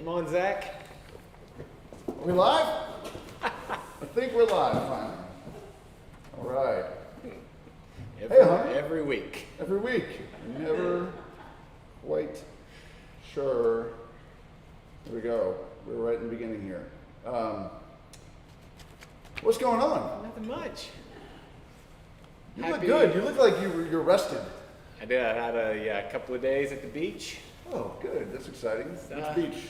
Game on, Zach. Are we live? I think we're live finally. All right. Every week. Every week. Never quite sure. Here we go. We're right in the beginning here. What's going on? Nothing much. You look good. You look like you're rested. I did. I had a couple of days at the beach. Oh, good. That's exciting. Which beach?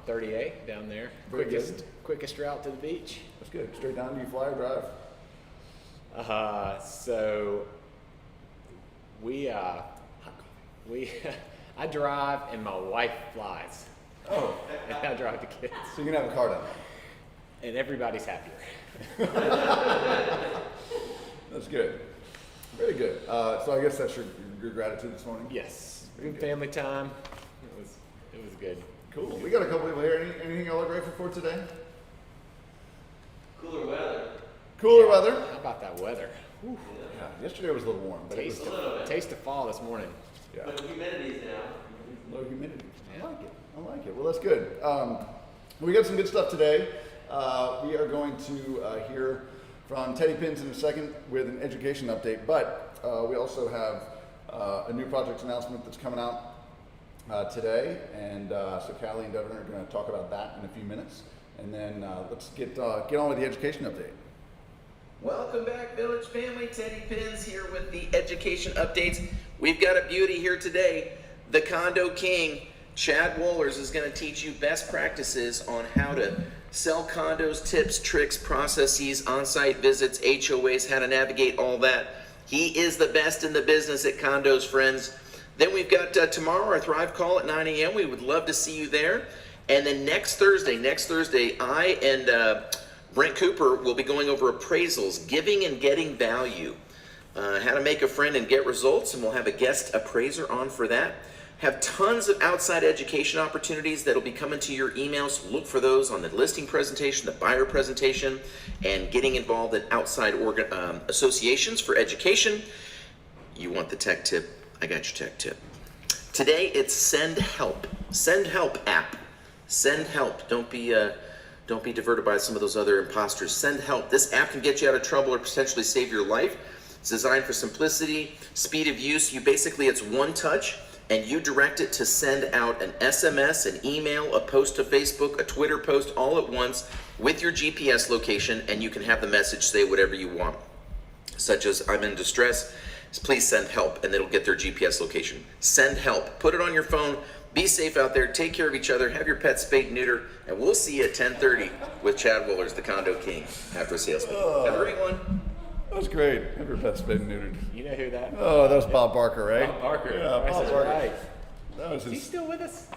38 down there. Very Quickest route to the beach. That's good. Straight down. Do you fly or drive? So we I drive and my wife flies. Oh. And I drive the kids. So you can have a car down And everybody's happier. That's good. Very good. So I guess that's your gratitude this morning? Yes. Good family time. It was good. Cool. We got a couple people here. Anything y'all are grateful for today? Cooler weather. Cooler weather. How about that weather? Yeah. Yesterday was a little warm, but Taste of fall this morning. Yeah. But the humidity's down. Low humidity. Yeah. I like it. I like it. Well, that's good. We got some good stuff today. We are going to hear from Teddy Pins in a second with an education update, but we also have a new project announcement that's coming out today, and so Callie and Devin are going to talk about that in a few minutes, and then let's get on with the education update. Welcome back, Village family. Teddy Pins here with the education updates. We've got a beauty here today. The Condo King, Chad Wohlers, is going to teach you best practices on how to sell condos, tips, tricks, processes, on-site visits, HOAs, how to navigate all that. He is the best in the business at condos, friends. Then we've got tomorrow our Thrive Call at 9 a.m. We would love to see you there. And then next Thursday, I and Brent Cooper will be going over appraisals, giving and getting value, how to make a friend and get results, and we'll have a guest appraiser on for that. Have tons of outside education opportunities that'll be coming to your emails. Look for those on the listing presentation, the buyer presentation, and getting involved in outside associations for education. You want the tech tip? I got your tech tip. Today it's Send Help. Send Help app. Send Help. Don't be diverted by some of those other imposters. Send Help. This app can get you out of trouble or potentially save your life. It's designed for simplicity, speed of use. It's one touch, and you direct it to send out an SMS, an email, a post to Facebook, a Twitter post all at once with your GPS location, and you can have the message say whatever you want, such as I'm in distress, please send help, and it'll get their GPS location. Send Help. Put it on your phone. Be safe out there. Take care of each other. Have your pets spayed and neutered, and we'll see you at 10:30 with Chad Wohlers, the Condo King, after a sales meeting. Have a great one. That was great. Have your pets spayed and neutered. You know who that? Oh, that was Bob Barker, right? Bob Barker. Yeah, Bob That's Barker. right. That was Is he his. still with us?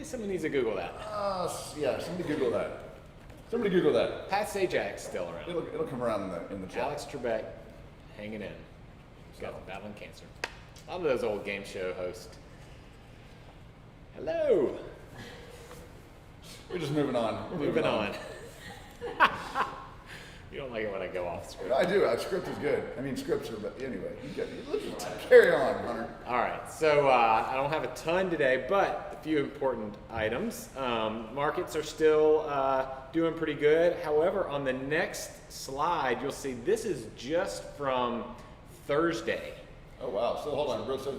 Someone needs to Google that. Yeah. Somebody Google that. Somebody Google that. Pat Sajak's still around. It'll come around in the chat. Alex Trebek hanging in. He's got battling cancer. A lot of those old game show hosts. Hello. We're just moving on. We're Moving on. You don't like it when I go off script. I do. Script is good. I mean, scripts are, but anyway, let's just carry on, Hunter. All right, so I don't have a ton today, but a few important items. Markets are still doing pretty good. However, on the next slide, you'll see this is just from Thursday. Oh, wow. So hold on, bro. So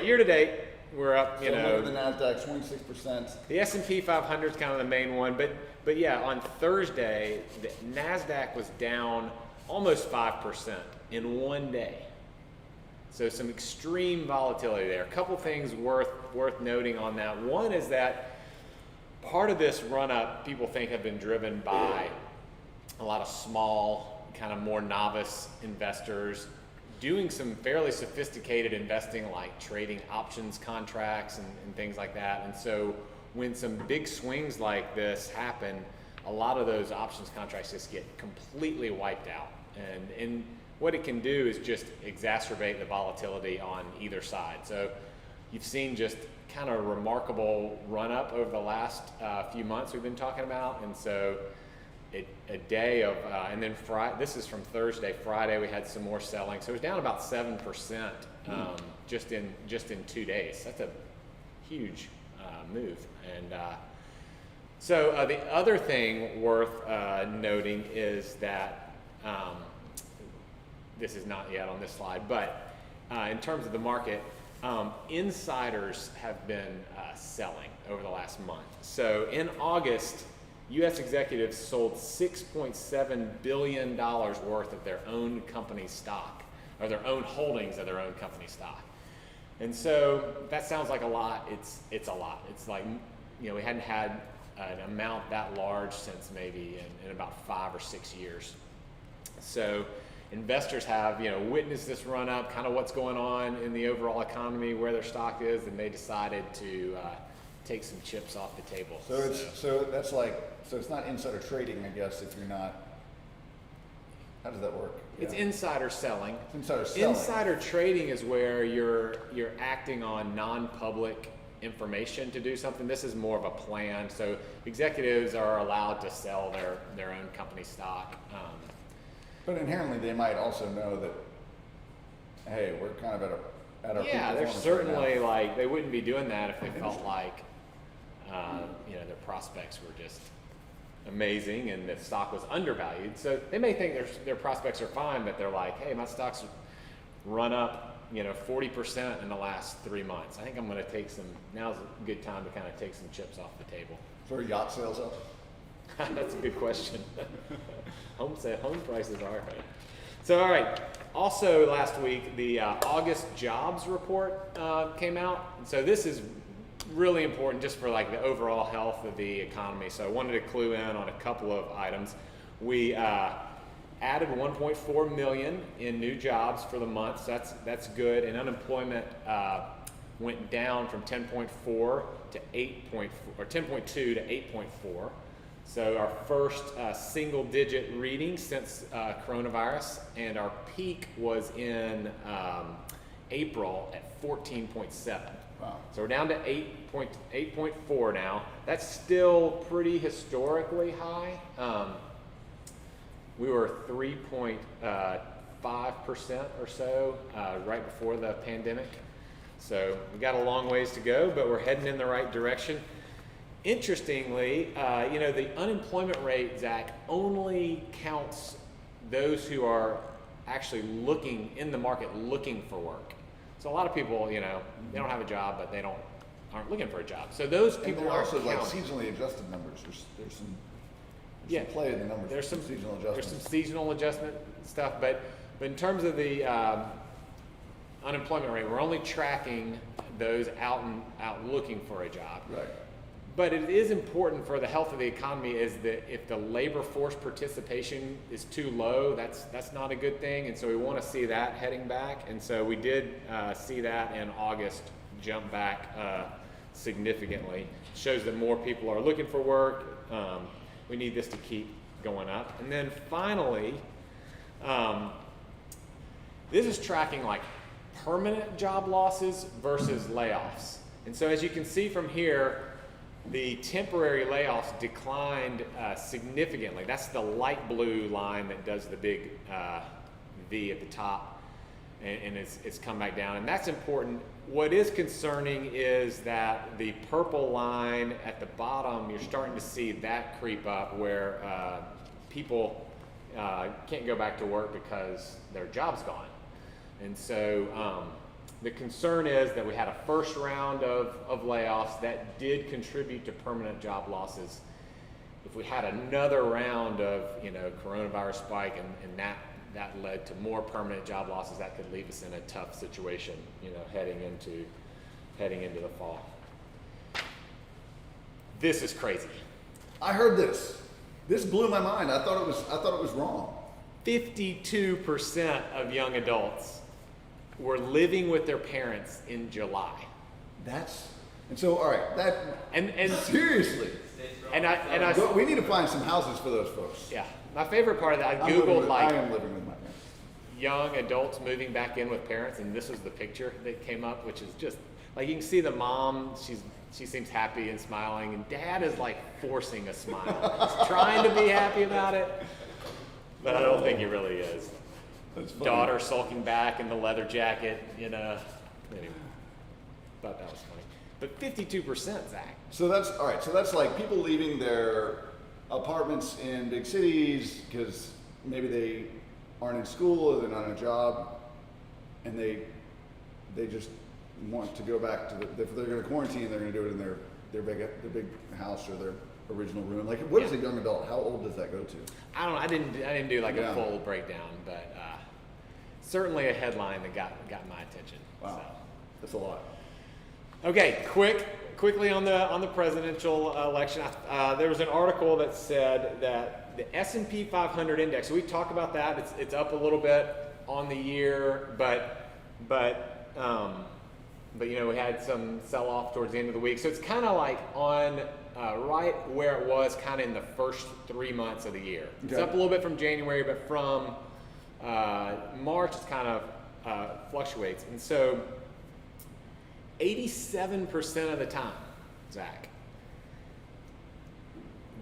Year to date, we're up, the NASDAQ, 26%. The S&P 500 is kind of the main one, but yeah, on Thursday, the NASDAQ was down almost 5% in one day. So some extreme volatility there. A couple things worth noting on that. One is that part of this run-up, people think, have been driven by a lot of small, kind of more novice investors doing some fairly sophisticated investing, like trading options contracts and things like that. And so when some big swings like this happen, a lot of those options contracts just get completely wiped out. And what it can do is just exacerbate the volatility on either side. So you've seen just kind of a remarkable run up over the last few months we've been talking about. And so a day of, and then Friday, this is from Thursday, Friday we had some more selling. So it was down about 7% just in 2 days. move. And so the other thing worth noting is that this is not yet on this slide, but in terms of the market, insiders have been selling over the last month. So in August, U.S. executives sold $6.7 billion worth of their own company stock, or their own holdings of their own company stock. And so that sounds like a lot. It's a lot. It's like, we hadn't had an amount that large since maybe in about 5 or 6 years. So investors have, witnessed this run up, kind of what's going on in the overall economy, where their stock is, and they decided to take some chips off the table. So it's not insider trading, I guess, if you're not. How does that work? It's insider selling. Insider selling. Insider trading is where you're acting on non-public information to do something. This is more of a plan. So executives are allowed to sell their own company stock. But inherently, they might also know that, hey, we're kind of at our peak there's performance certainly right now. they wouldn't be doing that if they felt like their prospects were just amazing and the stock was undervalued. So they may think their prospects are fine, but they're like, hey, my stock's run up 40% in the last 3 months. I think I'm going to take now's a good time to kind of take some chips off the table. So are yacht sales up? That's a good question. Home prices are. So, all right. Also, last week, the August jobs report came out. And so this is really important just for like the overall health of the economy. So I wanted to clue in on a couple of items. We added 1.4 million in new jobs for the month. So that's good. And unemployment went down from 10.4 to 8.4, or 10.2 to 8.4. So our first single-digit reading since coronavirus, and our peak was in April at 14.7. Wow. So we're down to 8.4 now. That's still pretty historically high. We were 3.5% or so right before the pandemic. So we got a long ways to go, but we're heading in the right direction. Interestingly, the unemployment rate, Zach, only counts those who are actually looking in the market, looking for work. So a lot of people, they don't have a job, but they aren't looking for a job. So those people are also counted. like seasonally adjusted numbers. There's some play in the numbers. There's some seasonal adjustments. There's some seasonal adjustment stuff, but in terms of the unemployment rate, we're only tracking those out looking for a job. Right. But it is important for the health of the economy is that if the labor force participation is too low, that's not a good thing. And so we want to see that heading back. And so we did see that in August jump back significantly. Shows that more people are looking for work. We need this to keep going up. And then finally, this is tracking like permanent job losses versus layoffs. And so as you can see from here, the temporary layoffs declined significantly. That's the light blue line that does the big V at the top, and it's come back down. And that's important. What is concerning is that the purple line at the bottom, you're starting to see that creep up where people can't go back to work because their job's gone. And so the concern is that we had a first round of layoffs that did contribute to permanent job losses. If we had another round of coronavirus spike and that led to more permanent job losses, that could leave us in a tough situation, heading into the fall. This is crazy. I heard this. This blew my mind. I thought it was wrong. 52% of young adults were living with their parents in July. All right, and seriously. We need to find some houses for those folks. Yeah, my favorite part of that, I I googled am living with my parents. young adults moving back in with parents, and this was the picture that came up, which is just like you can see the mom. She seems happy and smiling, and dad is like forcing a smile. He's trying to be happy about it, but I don't think he really is. That's funny. Daughter sulking back in the leather jacket, Anyway, thought that was funny. But 52%, Zach. So that's all right. So that's like people leaving their apartments in big cities because maybe they aren't in school or they're not in a job, and they just want to go back to if they're going to quarantine, they're going to do it in their big house or their original room. Like, what is a young adult? How old does that go to? I don't know. I didn't do like a full breakdown, but certainly a headline that got my attention. Wow, So. that's a lot. Okay, quickly on the presidential election. There was an article that said that the S&P 500 index. So we talked about that. It's up a little bit on the year, but you know, we had some sell off towards the end of the week. So it's kind of like on right where it was kind of in the first 3 months of the year. Okay. It's up a little bit from January, but from March it's kind of fluctuates. And so 87% of the time, Zach,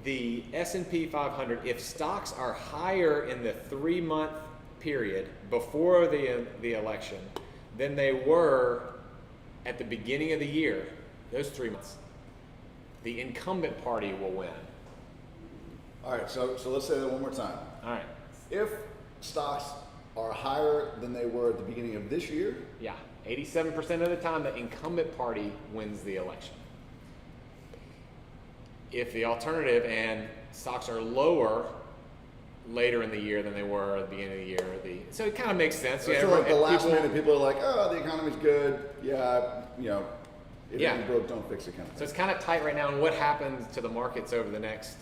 the S&P 500, if stocks are higher in the 3 month period before the election than they were at the beginning of the year, those 3 months, the incumbent party will win. All right, so let's say that one more time. All right. If stocks are higher than they were at the beginning of this year? Yeah, 87% of the time the incumbent party wins the election. If the alternative and stocks are lower later in the year than they were at the beginning of the year, so it kind of makes sense. So like the last minute, people are like, oh, the economy's good. Yeah, you know, if it's broke, don't fix it kind of thing. So it's kind of tight right now, and what happens to the markets over the next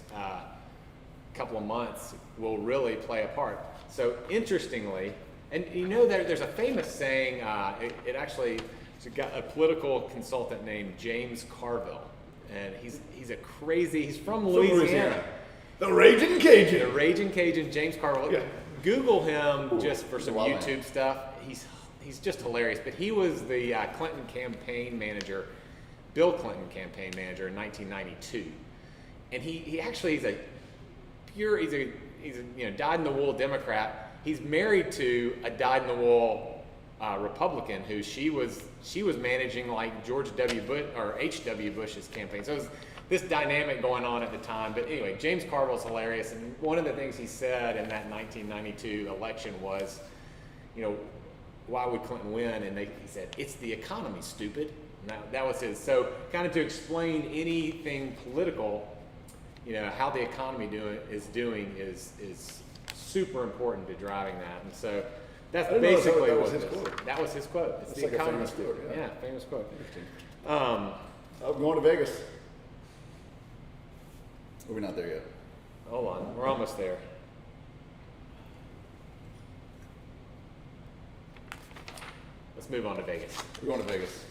couple of months will really play a part. So interestingly, and you know there's a famous saying, it actually, got a political consultant named James Carville, and he's from Louisiana. The Raging Cajun. The Raging Cajun, James Carville. Yeah. Google him just for some YouTube stuff. He's just hilarious. But he was the Clinton campaign manager, Bill Clinton campaign manager in 1992, and he actually he's a dyed-in-the-wool Democrat. He's married to a dyed-in-the-wool Republican who she was managing like George W. Bush or H.W. Bush's campaign. So it was this dynamic going on at the time. But anyway, James Carville's hilarious, and one of the things he said in that 1992 election was, you know, why would Clinton win? And he said, it's the economy, stupid. And that was his. So kind of to explain anything political, you know, how the economy is doing is super important to driving that. And so that's basically what his quote. That was his quote. It's the economy, quote. Yeah, famous quote. Interesting. I'm going to Vegas. Are we not there yet? Hold on, we're almost there. Let's move on to Vegas. We're going to Vegas.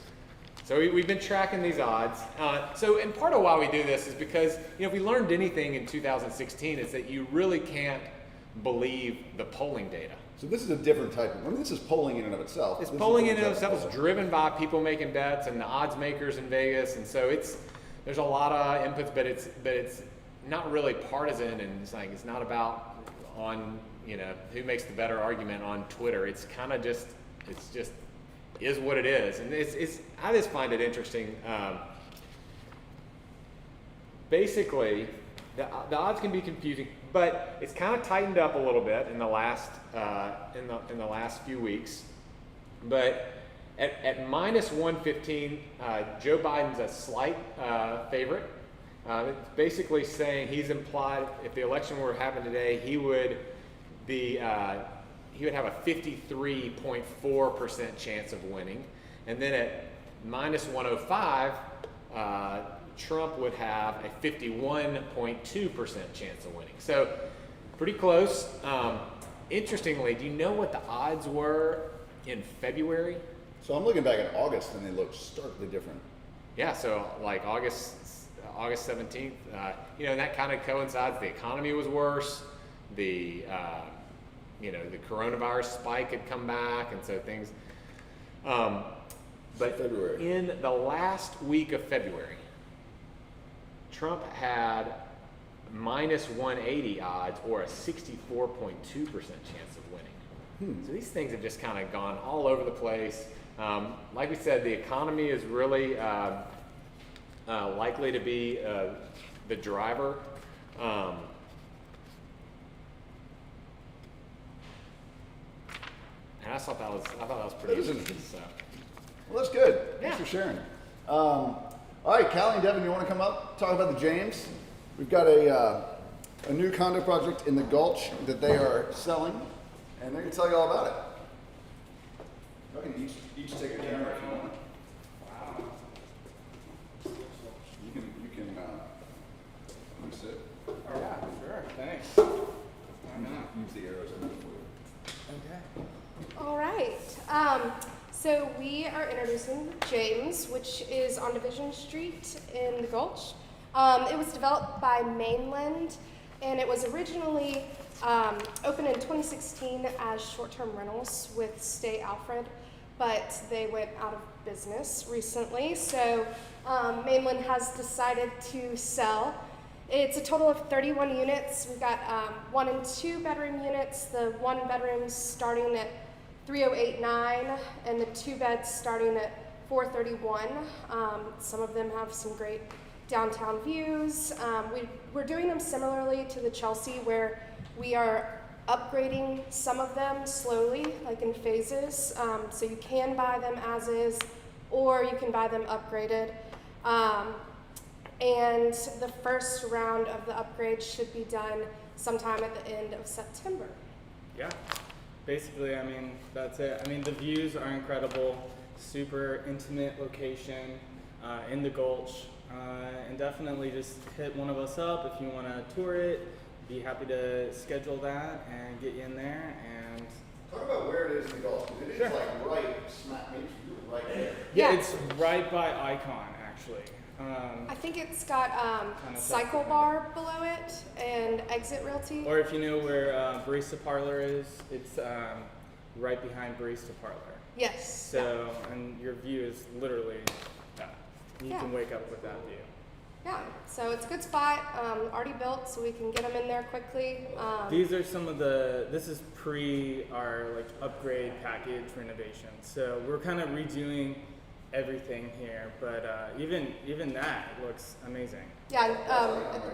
So we've been tracking these odds. And part of why we do this is because, you know, if we learned anything in 2016, it's that you really can't believe the polling data. So this is a different type of, I mean, this is polling in and of itself. It's polling in and of itself. It's driven by people making bets and the odds makers in Vegas. And so there's a lot of inputs, but it's not really partisan, and it's not about who makes the better argument on Twitter. It's kind of just is what it is, and I just find it interesting. Basically, the odds can be confusing, but it's kind of tightened up a little bit in the last in the last few weeks. But at minus 115, Joe Biden's a slight favorite. It's basically saying he's implied if the election were happening today, he would have a 53.4% chance of winning. And then at minus 105, Trump would have a 51.2% chance of winning. So pretty close. Interestingly, do you know what the odds were in February? So I'm looking back at August and they look starkly different. Yeah, so like August 17th, and that kind of coincides. The economy was worse. The coronavirus spike had come back, and so things. But February. In the last week of February, Trump had minus 180 odds or a 64.2% chance of winning. So these things have just kind of gone all over the place. Like we said, the economy is really likely to be the driver. And I thought that was pretty interesting. So. Well, that's good. Yeah. Thanks for sharing. All right, Callie and Devin, you want to come up, talk about the James? We've got a new condo project in the Gulch that they are selling, and they're going to tell you all about it. You can each take a camera if you want. Wow. You can let me sit. Oh, yeah, sure. Thanks. Use the arrows I made for you. Okay. All right. So we are introducing James, which is on Division Street in the Gulch. It was developed by Mainland, and it was originally opened in 2016 as short-term rentals with Stay Alfred, but they went out of business recently. So Mainland has decided to sell. It's a total of 31 units. We've got 1 and 2 bedroom units. The 1 bedroom starting at 308.9 and the 2 beds starting at 431. Some of them have some great downtown views. We're doing them similarly to the Chelsea, where we are upgrading some of them slowly, like in phases. So you can buy them as is, or you can buy them upgraded. And the first round of the upgrades should be done sometime at the end of September. Yeah. Basically, I mean, that's it. I mean, the views are incredible. Super intimate location in the Gulch. And definitely just hit one of us up if you want to tour it. Be happy to schedule that and get you in there. And Talk about where it is in the Gulch, because it is like right smack, maybe you're right there. yeah, Yeah. it's right by Icon, actually. I think it's got Kinda Cycle tough. Bar below it and Exit Realty. Or if you know where Barista Parlor is, it's right behind Barista Parlor. Yes. So, and your view is literally that. You Yeah. can wake up with that view. Yeah. So it's a good spot. Already built, so we can get them in there quickly. These are some of this is pre our like upgrade package renovation. So we're kind of redoing everything here, but even that looks amazing. Yeah. Right there, you can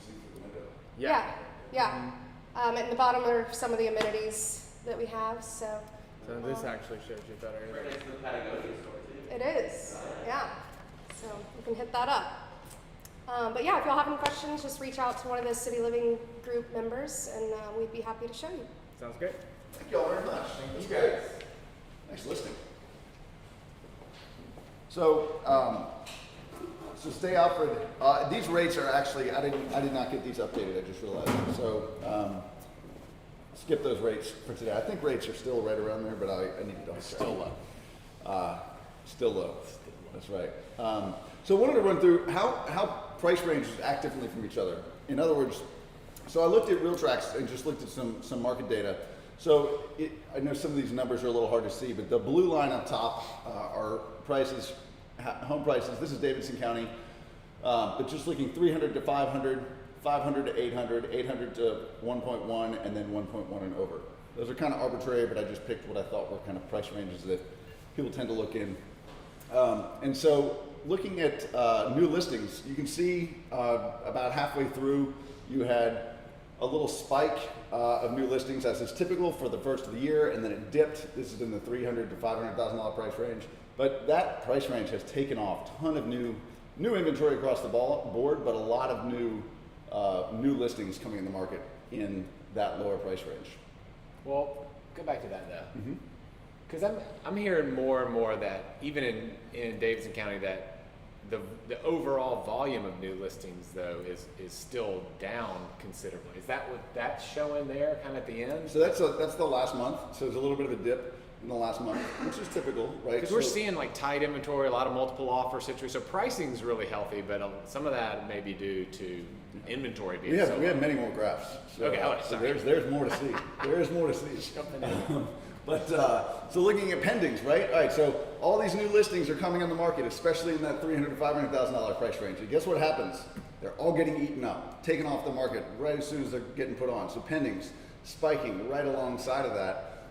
see through the window. Yeah. Yeah. And the bottom are some of the amenities that we have. So So this actually shows you better. it is. Yeah. So you can hit that up. But yeah, if y'all have any questions, just reach out to one of the City Living Group members, and we'd be happy to show you. Sounds great. Thank you all very much. That's great. Nice listening. So, Stay Alfred. These rates are actually I did not get these updated. I just realized. So, skip those rates for today. I think rates are still right around there, but I need to double check. Still low. Still low. That's right. So I wanted to run through how price ranges act differently from each other. In other words, so I looked at RealTracs and just looked at some market data. So I know some of these numbers are a little hard to see, but the blue line up top are prices, home prices. This is Davidson County, but just looking 300 to 500, 500 to 800, 800 to 1.1, and then 1.1 and over. Those are kind of arbitrary, but I just picked what I thought were kind of price ranges that people tend to look in. And so looking at new listings, you can see about halfway through you had a little spike of new listings, as is typical for the first of the year, and then it dipped. This is in the $300,000 to $500,000 price range. But that price range has taken off. Ton of new inventory across the board, but a lot of new listings coming in the market in that lower price range. Well, go back to that though. Mm-hmm. Because I'm hearing more and more that even in Davidson County that the overall volume of new listings though is still down considerably. Is that what that's showing there kind of at the end? So that's the last month. So there's a little bit of a dip in the last month, which is typical, right? Because we're seeing like tight inventory, a lot of multiple offer situations. So pricing's really healthy, but some of that may be due to inventory being we so have many more graphs. So, Okay, so sorry. there's more to see. There is more to see. But so looking at pendings, right? All right, so all these new listings are coming on the market, especially in that $300,000 to $500,000 price range. And guess what happens? They're all getting eaten up, taken off the market right as soon as they're getting put on. So pendings spiking right alongside of that.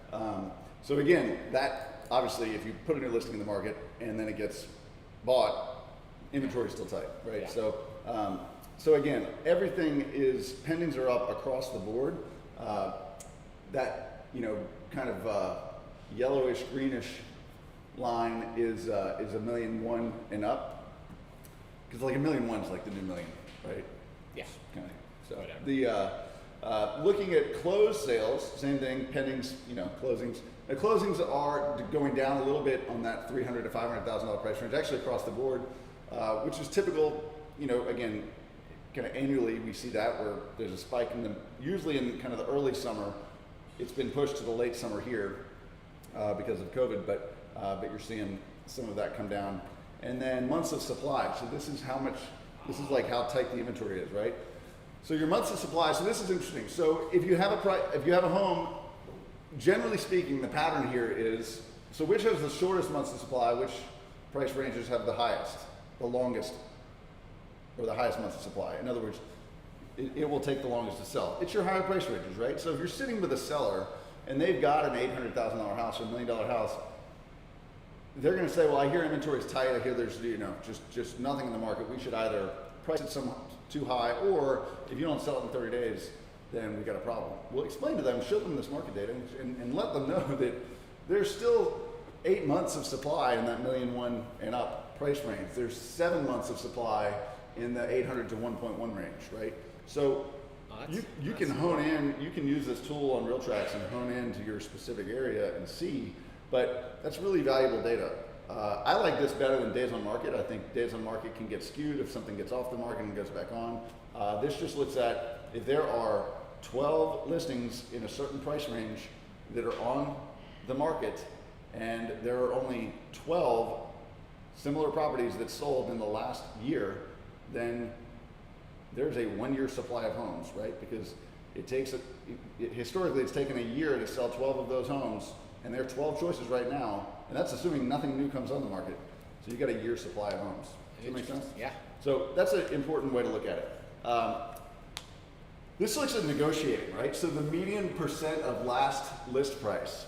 So again, that obviously, if you put a new listing in the market and then it gets bought, inventory is still tight, right? Yeah. So again, everything is, pendings are up across the board. That, kind of yellowish, greenish line is $1.1 million and up. Because like $1.1 million is like the new million, right? Yeah. Kind of. So Whatever. looking at closed sales, same thing, pendings, closings. The closings are going down a little bit on that $300,000 to $500,000 price range, actually across the board, which is typical. Again, kind of annually we see that where there's a spike usually in kind of the early summer. It's been pushed to the late summer here because of COVID, but you're seeing some of that come down. And then months of supply. So this is like how tight the inventory is, right? So your months of supply. So this is interesting. So if you have a home, generally speaking, the pattern here is, so which has the shortest months of supply, which price ranges have the highest, the longest, or the highest months of supply. In other words, it will take the longest to sell. It's your higher price ranges, right? So if you're sitting with a seller and they've got an $800,000 house or $1 million house, they're going to say, well, I hear inventory is tight. I hear there's just nothing in the market. We should either price it too high, or if you don't sell it in 30 days, then we got a problem. We'll explain to them, show them this market data, and let them know that there's still 8 months of supply in that $1.1 million and up price range. There's 7 months of supply in the 800 to 1.1 range, right? So you can hone in, you can use this tool on RealTracs and hone into your specific area and see, but that's really valuable data. I like this better than days on market. I think days on market can get skewed if something gets off the market and goes back on. This just looks at if there are 12 listings in a certain price range that are on the market and there are only 12 similar properties that sold in the last year, then there's a 1 year supply of homes, right? Because historically it's taken a year to sell 12 of those homes, and there are 12 choices right now, and that's assuming nothing new comes on the market. So you got a year supply of homes. Does that make sense? Yeah. So that's an important way to look at it. This looks at negotiating, right? So the median percent of last list price.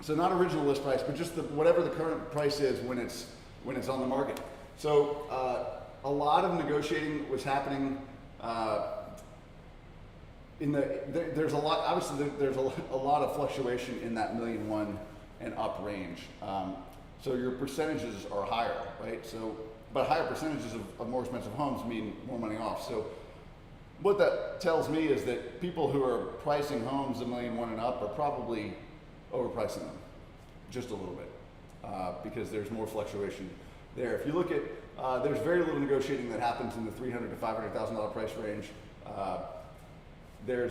So not original list price, but just whatever the current price is when it's on the market. So a lot of negotiating was happening there's a lot, obviously there's a lot of fluctuation in that $1.1 million and up range. So your percentages are higher, right? So, but higher percentages of more expensive homes mean more money off. So what that tells me is that people who are pricing homes $1.1 million and up are probably overpricing them just a little bit because there's more fluctuation there. If you look at, there's very little negotiating that happens in the $300,000 to $500,000 price range. There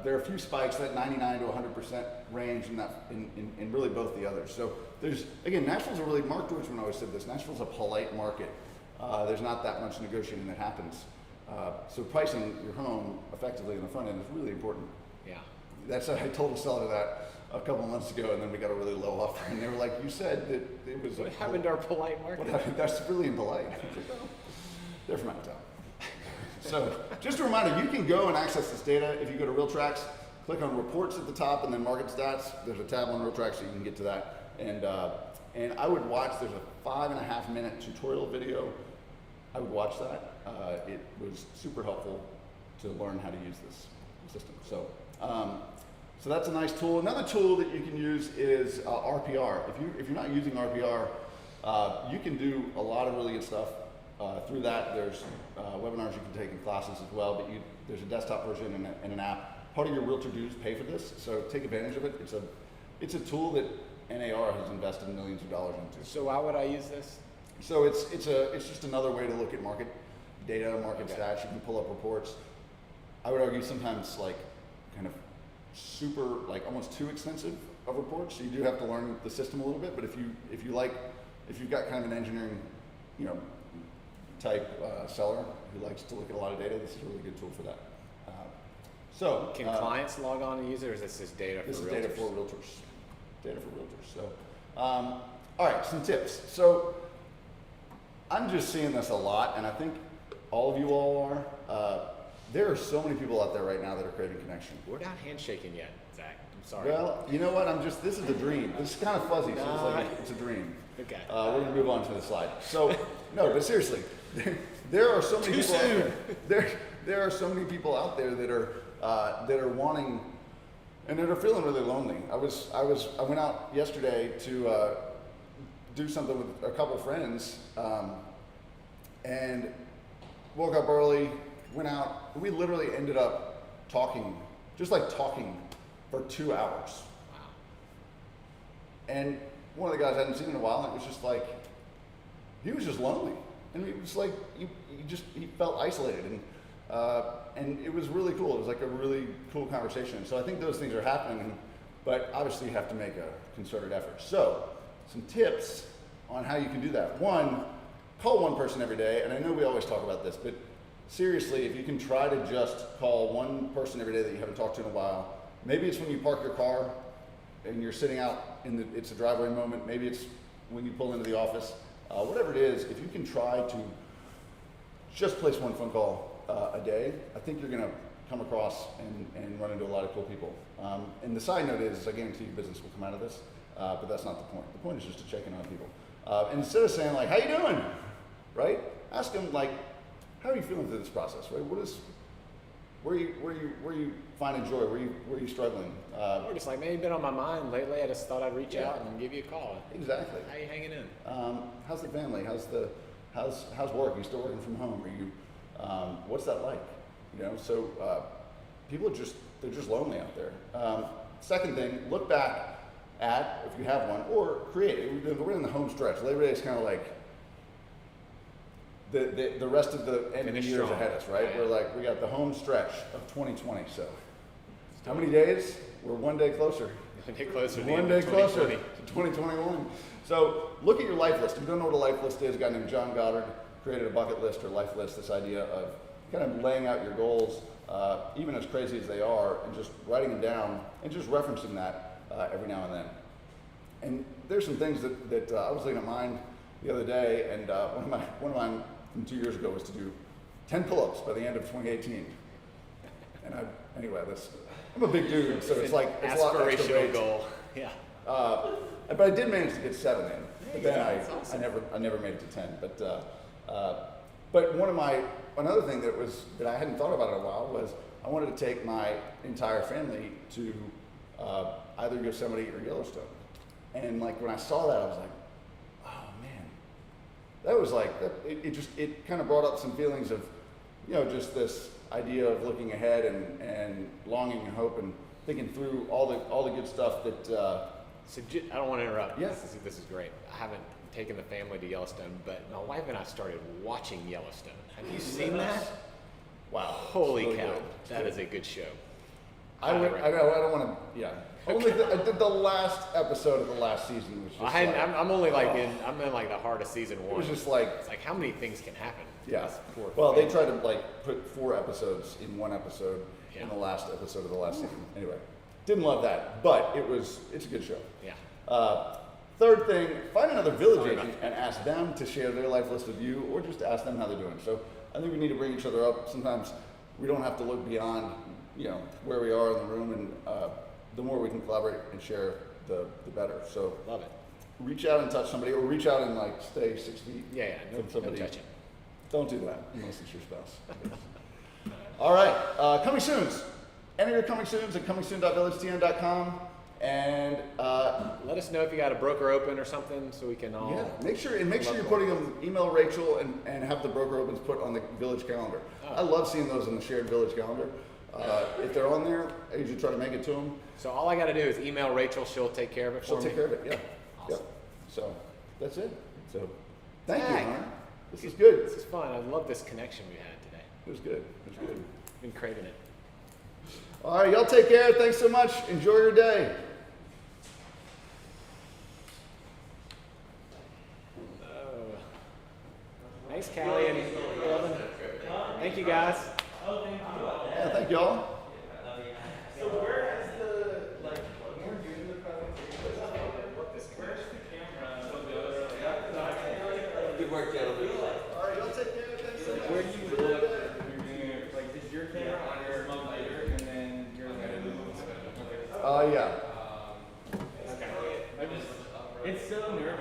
are a few spikes, that 99 to 100% range, in really both the others. So Nashville's a really, Mark Deutschman always said this, Nashville's a polite market. There's not that much negotiating that happens. So pricing your home effectively in the front end is really important. Yeah. I told a seller that a couple of months ago, and then we got a really low offer, and they were like, "You said that it was." What happened to our polite market? That's really impolite. They're from out of town. So just a reminder, you can go and access this data if you go to RealTracs. Click on Reports at the top, and then Market Stats. There's a tab on RealTracs so you can get to that. And I would watch. There's a 5.5-minute tutorial video. I would watch that. It was super helpful to learn how to use this system. So that's a nice tool. Another tool that you can use is RPR. If you're not using RPR, you can do a lot of really good stuff through that. There's webinars you can take and classes as well, but there's a desktop version and an app. Part of your realtor dues pay for this, so take advantage of it. It's a tool that NAR has invested millions of dollars into. So why would I use this? So it's just another way to look at market data, market stats. You can pull up reports. I would argue sometimes like kind of super, like almost too extensive of reports. So you do have to learn the system a little bit. But if you've got kind of an engineering, type seller who likes to look at a lot of data, this is a really good tool for that. Can clients log on and use it, or is this just data for realtors? This is data for realtors. Data for realtors. So, all right, some tips. So I'm just seeing this a lot, and I think all of you all are. There are so many people out there right now that are creating connection. We're not handshaking yet, Zach. I'm sorry. Well, you know what? This is a dream. This is kind of fuzzy, so it's a dream. Okay. We're going to move on to the slide. So, no, but seriously, there are so many people out there. There are so many people out there that are wanting, and that are feeling really lonely. I went out yesterday to do something with a couple friends, and woke up early, went out. We literally ended up talking, just like talking, for 2 hours. Wow. And one of the guys I hadn't seen in a while, and it was just like, he was just lonely. And it was like, he felt isolated. And it was really cool. It was like a really cool conversation. So I think those things are happening, but obviously you have to make a concerted effort. So some tips on how you can do that. One, call one person every day. And I know we always talk about this, but seriously, if you can try to just call one person every day that you haven't talked to in a while, maybe it's when you park your car and you're sitting out it's a driveway moment. Maybe it's when you pull into the office. Whatever it is, if you can try to just place one phone call a day, I think you're going to come across and run into a lot of cool people. And the side note is I guarantee you business will come out of this, but that's not the point. The point is just to check in on people. And instead of saying like, how you doing? Right? Ask them like, how are you feeling through this process? Right? Where you finding joy? Where you struggling? Or just like, man, you've been on my mind lately. I just thought I'd reach out and give you a call. Exactly. How you hanging in? How's the family? How's work? Are you still working from home? Are you? What's that like? You know. So people they're just lonely out there. Second thing, look back at, if you have one, or create it. We're in the home stretch. Labor Day is kind of like the rest of the end of the Finish years strong. ahead of us, right? Yeah. We're like, we got the home stretch of 2020. So how many days? We're one day closer. One day closer. to the One end day of closer 2020. to 2021. So look at your life list. If you don't know what a life list is, a guy named John Goddard created a bucket list or life list, this idea of kind of laying out your goals, even as crazy as they are, and just writing them down and just referencing that every now and then. And there's some things that I was looking at mine the other day, and one of mine from 2 years ago was to do 10 pull-ups by the end of 2018. And I'm a big dude, so it's like it's a lot extra Aspirational weight. goal. Yeah. But I did manage to get 7 in. But then that's awesome. I never made it to 10. But another thing that I hadn't thought about in a while was I wanted to take my entire family to either Yosemite or Yellowstone. And like when I saw that, I was like, oh man, that was like it kind of brought up some feelings of, you know, just this idea of looking ahead and longing and hope and thinking through all the good stuff that. So I don't want to interrupt. Yeah. This is great. I haven't taken the family to Yellowstone, but my wife and I started watching Yellowstone. Have you seen that? Wow. Holy Really cow. good. That is a good show. I don't want to. Yeah. Only I did the last episode of the last season, which was I'm only like I'm in like the heart of season 1. It was just like, it's like how many things can happen? yeah. This poor Well, they family. tried to like put 4 episodes in one episode Yeah. in the last episode of the last season. Anyway, didn't love that, but it's a good show. Yeah. Third thing, find another village Sorry agent about and ask them to share their life list with you, or just ask them how they're doing. So I think we need to bring each other up. Sometimes we don't have to look beyond, you know, where we are in the room, and the more we can collaborate and share, the better. So Love it. reach out and touch somebody, or reach out and like stay 6 feet Yeah, from no somebody. touching. Don't do that unless it's your spouse. All right, coming soons. Enter your coming soons at comingsoon.villagetn.com, and Let us know if you got a broker open or something so we can all. yeah, make sure you're putting them. Email Rachel and have the broker opens put on the village calendar. Oh. I love seeing those in the shared village calendar. If they're on there, I usually try to make it to them. So all I got to do is email Rachel. She'll take care of it She'll for take me. care of it. Yeah. Awesome. Yep. So that's it. So thank Hey. you, Hunter. This is good. This is fun. I love this connection we had today. It was good. It was good. Been craving it. All right, y'all take care. Thanks so much. Enjoy your day. Thanks, Callie and Evan. Thank you, guys. Yeah, thank y'all. So where is the, like, when we're doing the presentation, where's the camera? Good work, gentlemen. All right, y'all take care. Thanks so much. Where do you look when you're doing it? Like, is your camera on your computer and then you're like, Yeah. okay. It's so nerve